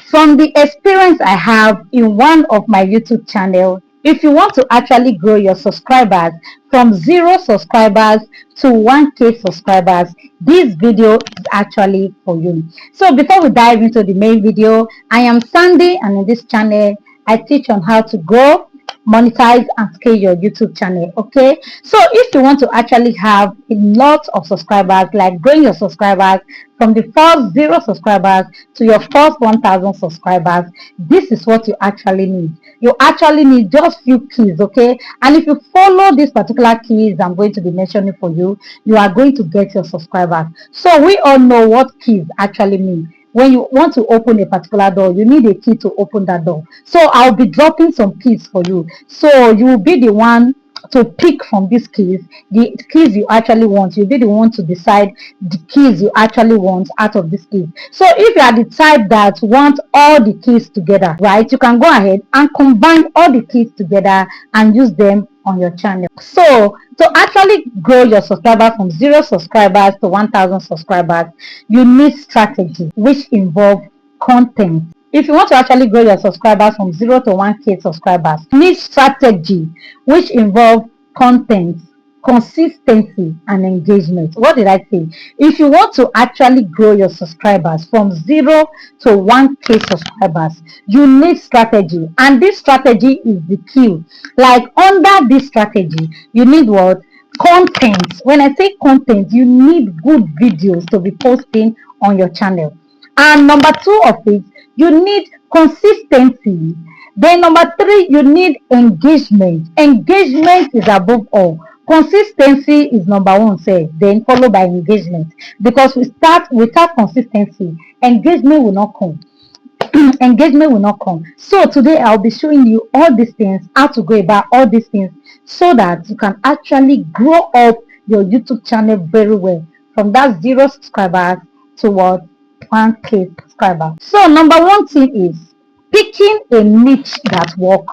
From the experience I have in one of my YouTube channel, if you want to actually grow your subscribers from 0 subscribers to 1K subscribers, this video is actually for you. So before we dive into the main video, I am Sandy, and in this channel, I teach on how to grow, monetize, and scale your YouTube channel. Okay, so if you want to actually have a lot of subscribers, like growing your subscribers from the first 0 subscribers to your first 1,000 subscribers, this is what you actually need. You actually need just few keys. Okay, and if you follow these particular keys I'm going to be mentioning for you, you are going to get your subscribers. So we all know what keys actually mean. When you want to open a particular door, you need a key to open that door. So I'll be dropping some keys for you. So you will be the one to pick from these keys, the keys you actually want. You'll be the one to decide the keys you actually want out of these keys. So if you are the type that want all the keys together, right, you can go ahead and combine all the keys together and use them on your channel. So to actually grow your subscribers from 0 subscribers to 1,000 subscribers, you need strategy, which involve content. If you want to actually grow your subscribers from 0 to 1K subscribers, you need strategy, which involve content, consistency, and engagement. What did I say? If you want to actually grow your subscribers from 0 to 1K subscribers, you need strategy, and this strategy is the key. Like under this strategy, you need what? Content. When I say content, you need good videos to be posting on your channel. And number 2 of it, you need consistency. Then number 3, you need engagement. Engagement is above all. Consistency is number 1, say, then followed by engagement. Because we start without consistency, engagement will not come. Engagement will not come. So today I'll be showing you all these things, how to go about all these things, so that you can actually grow up your YouTube channel very well from that 0 subscribers to what? 1K subscriber. So number 1 thing is picking a niche that work.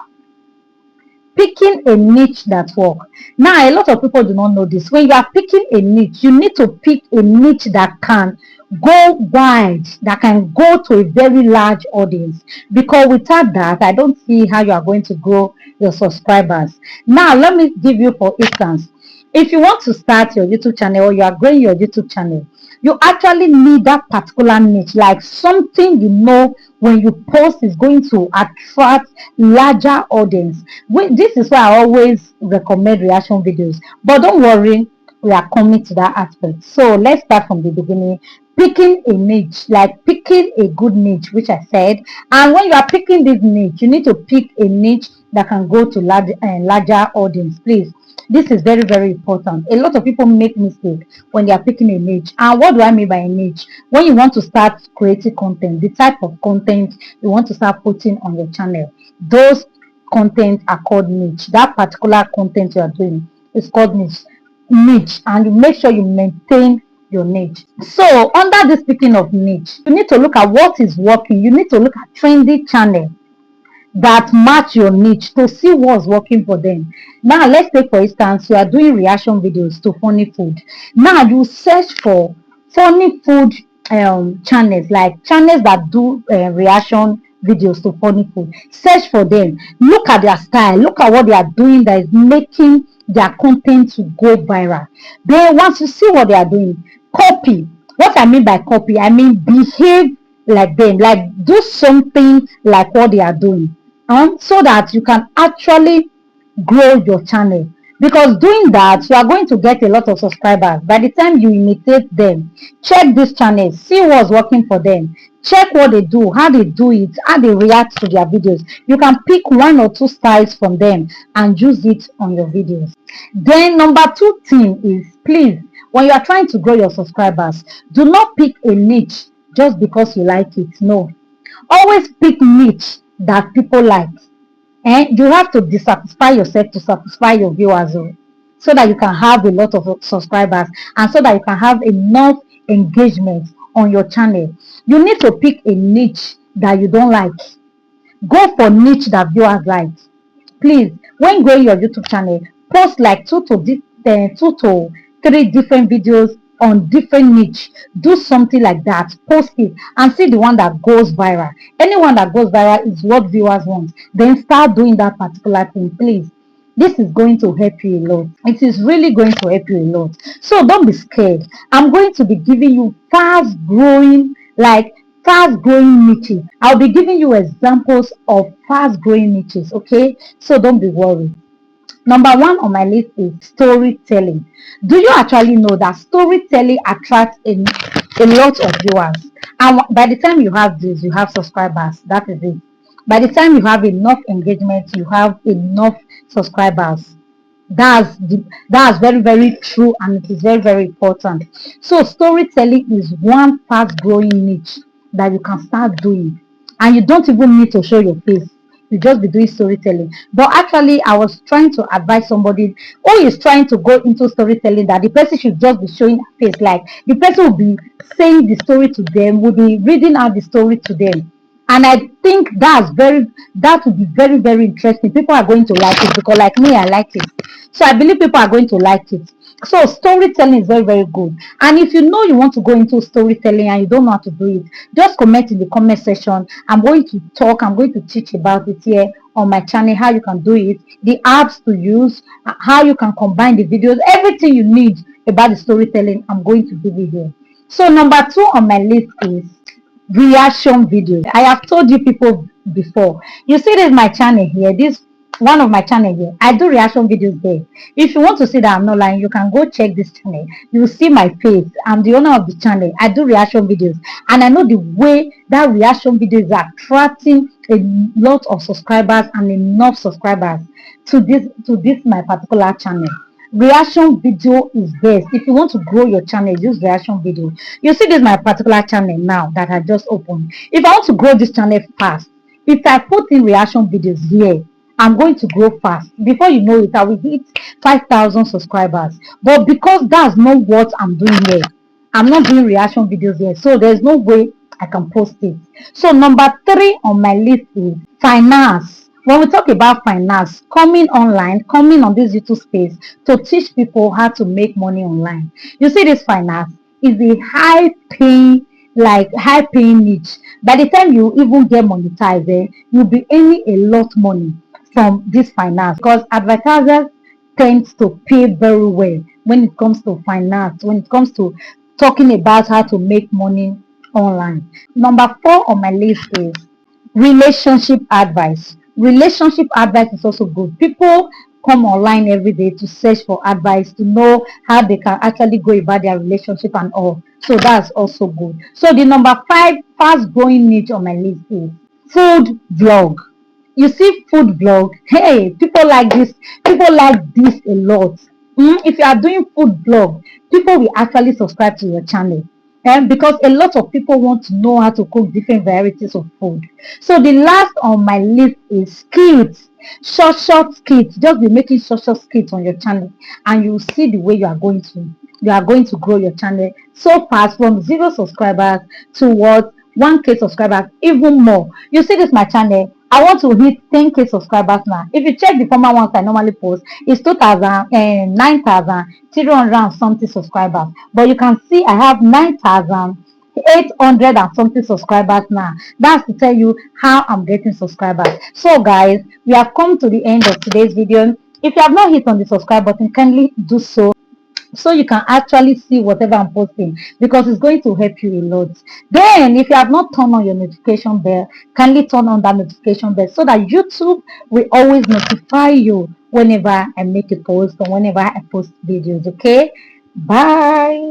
Picking a niche that work. Now a lot of people do not know this. When you are picking a niche, you need to pick a niche that can go wide, that can go to a very large audience, because without that, I don't see how you are going to grow your subscribers. Now let me give you, for instance, if you want to start your YouTube channel or you are growing your YouTube channel, you actually need that particular niche, like something you know when you post is going to attract larger audience. This is why I always recommend reaction videos, but don't worry, we are coming to that aspect. So let's start from the beginning. Picking a niche, like picking a good niche, which I said. And when you are picking this niche, you need to pick a niche that can go to larger audience. Please, this is very, very important. A lot of people make mistakes when they are picking a niche. And what do I mean by a niche? When you want to start creating content, the type of content you want to start putting on your channel, those content are called niche. That particular content you are doing is called niche, and you make sure you maintain your niche. So under this picking of niche, you need to look at what is working. You need to look at trendy channel that match your niche to see what's working for them. Now let's take, for instance, you are doing reaction videos to funny food. Now you search for funny food channels, like channels that do reaction videos to funny food. Search for them, look at their style, look at what they are doing that is making their content to go viral. Then once you see what they are doing, copy. What I mean by copy, I mean behave like them, like do something like what they are doing, so that you can actually grow your channel. Because doing that, you are going to get a lot of subscribers. By the time you imitate them, check this channel, see what's working for them, check what they do, how they do it, how they react to their videos. You can pick 1 or 2 styles from them and use it on your videos. Then number 2 thing is, please, when you are trying to grow your subscribers, do not pick a niche just because you like it. No, always pick niche that people like. And you have to dissatisfy yourself to satisfy your viewers, so that you can have a lot of subscribers and so that you can have enough engagement on your channel. You need to pick a niche that you don't like. Go for niche that viewers like. Please, when growing your YouTube channel, post like 2 to 3 different videos on different niche. Do something like that, post it, and see the one that goes viral. Anyone that goes viral is what viewers want. Then start doing that particular thing, please. This is going to help you a lot. It is really going to help you a lot. So don't be scared. I'm going to be giving you fast growing niches. I'll be giving you examples of fast growing niches. Okay, so don't be worried. Number one on my list is storytelling. Do you actually know that storytelling attracts a lot of viewers? And by the time you have this, you have subscribers. That is it. By the time you have enough engagement, you have enough subscribers. That's very, very true, and it is very, very important. So storytelling is one fast growing niche that you can start doing, and you don't even need to show your face. You just be doing storytelling. But actually, I was trying to advise somebody who is trying to go into storytelling that the person should just be showing face. Like the person will be saying the story to them, will be reading out the story to them. And I think that would be very, very interesting. People are going to like it because, like me, I like it. So I believe people are going to like it. So storytelling is very, very good. And if you know you want to go into storytelling and you don't know how to do it, just comment in the comment section. I'm going to talk, I'm going to teach about it here on my channel, how you can do it, the apps to use, how you can combine the videos, everything you need about the storytelling, I'm going to give you here. So number two on my list is reaction videos. I have told you people before. You see this my channel here, this one of my channel here. I do reaction videos there. If you want to see that I'm not lying, you can go check this channel. You will see my face. I'm the owner of the channel. I do reaction videos, and I know the way that reaction videos are attracting a lot of subscribers and enough subscribers to this my particular channel. Reaction video is best. If you want to grow your channel, use reaction video. You see this my particular channel now that I just opened. If I want to grow this channel fast, if I put in reaction videos here, I'm going to grow fast. Before you know it, I will hit 5,000 subscribers. But because that's not what I'm doing here, I'm not doing reaction videos here, so there's no way I can post it. So number three on my list is finance. When we talk about finance, coming online, coming on this YouTube space to teach people how to make money online. You see, this finance is a high paying niche. By the time you even get monetized, you'll be earning a lot money from this finance, because advertisers tend to pay very well when it comes to finance, when it comes to talking about how to make money online. Number four on my list is relationship advice. Relationship advice is also good. People come online every day to search for advice, to know how they can actually go about their relationship and all. So that's also good. So the number five fast growing niche on my list is food vlog. You see, food vlog, hey, people like this a lot. If you are doing food vlog, people will actually subscribe to your channel. And because a lot of people want to know how to cook different varieties of food. So the last on my list is skits. Short skits. Just be making short skits on your channel, and you see the way you are going to grow your channel so fast, from 0 subscribers towards 1K subscribers, even more. You see this my channel, I want to hit 10K subscribers now. If you check the former ones I normally post, it's 2,000 and 9,300 and something subscribers. But you can see I have 9,800 and something subscribers now. That's to tell you how I'm getting subscribers. So guys, we have come to the end of today's video. If you have not hit on the subscribe button, kindly do so you can actually see whatever I'm posting, because it's going to help you a lot. Then if you have not turned on your notification bell, kindly turn on that notification bell so that YouTube will always notify you whenever I make a post or whenever I post videos. Okay, bye.